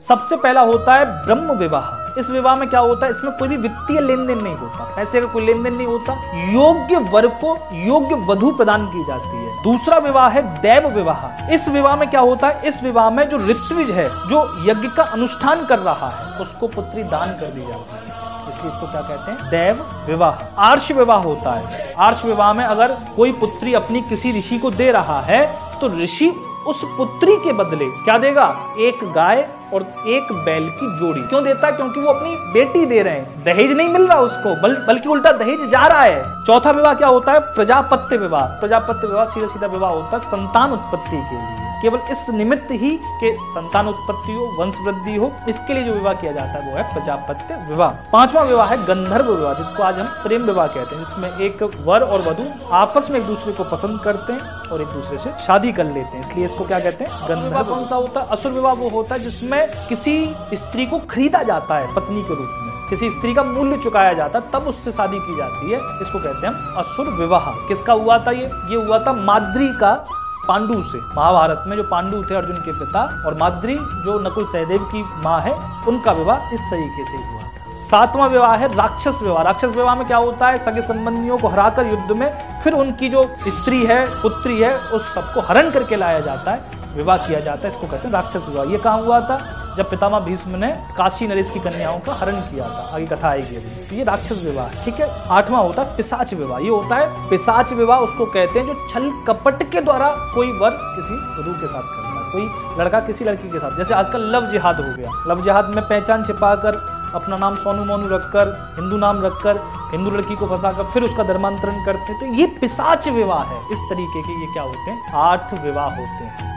सबसे पहला होता है ब्रह्म विवाह। इस विवाह में क्या होता है, इसमें कोई भी वित्तीय लेन देन नहीं होता, पैसे का कोई लेन देन नहीं होता, योग्य वर को योग्य वधु प्रदान की जाती है। दूसरा विवाह है दैव विवाह। इस विवाह में क्या होता है, इस विवाह में जो ऋत्विज है, जो यज्ञ का अनुष्ठान कर रहा है, उसको पुत्री दान कर दी जाती है, इसलिए इसको क्या कहते हैं, दैव विवाह। आर्ष विवाह होता है। आर्ष विवाह में अगर कोई पुत्री अपनी किसी ऋषि को दे रहा है तो ऋषि उस पुत्री के बदले क्या देगा, एक गाय और एक बैल की जोड़ी। क्यों देता है, क्योंकि वो अपनी बेटी दे रहे हैं, दहेज नहीं मिल रहा उसको, बल्कि उल्टा दहेज जा रहा है। चौथा विवाह क्या होता है, प्रजापत्य विवाह। प्रजापत्य विवाह सीधा सीधा विवाह होता है संतान उत्पत्ति के लिए, केवल इस निमित्त ही कि संतान उत्पत्ति हो, वंश वृद्धि हो, इसके लिए जो विवाह किया जाता है वो है प्रजापत्य विवाह। पांचवा विवाह है गंधर्व विवाह, जिसको आज हम प्रेम विवाह कहते हैं, जिसमें एक वर और वधु आपस में एक दूसरे को पसंद करते हैं और एक दूसरे से शादी कर लेते हैं, इसलिए इसको क्या कहते हैं, गंधर्व। कौन सा होता है, असुर विवाह वो होता है जिसमें किसी स्त्री को खरीदा जाता है पत्नी के रूप में, किसी स्त्री का मूल्य चुकाया जाता है, तब उससे शादी की जाती है, इसको कहते हैं हम असुर विवाह। किसका हुआ था ये हुआ था माद्री का पांडु से। महाभारत में जो पांडु थे अर्जुन के पिता, और माद्री जो नकुल सहदेव की माँ है, उनका विवाह इस तरीके से हुआ था। सातवां विवाह है राक्षस विवाह। राक्षस विवाह में क्या होता है, सगे संबंधियों को हराकर युद्ध में फिर उनकी जो स्त्री है, पुत्री है, उस सबको हरण करके लाया जाता है, विवाह किया जाता है, इसको कहते हैं राक्षस विवाह। ये कहाँ हुआ था, जब पितामह भीष्म ने काशी नरेश की कन्याओं का हरण किया था, आगे कथा आएगी अभी। तो ये राक्षस विवाह, ठीक है। आठवां होता है पिशाच विवाह। ये होता है पिशाच विवाह, उसको कहते हैं जो छल कपट के द्वारा कोई वर किसी वधु के साथ करता है, कोई लड़का किसी लड़की के साथ। जैसे आजकल लव जिहाद हो गया, लव जिहाद में पहचान छिपाकर अपना नाम सोनू मोनू रखकर, हिंदू नाम रखकर, हिंदू लड़की को फंसाकर फिर उसका धर्मांतरण करते हैं, तो ये पिशाच विवाह है। इस तरीके के ये क्या होते हैं, 8 विवाह होते हैं।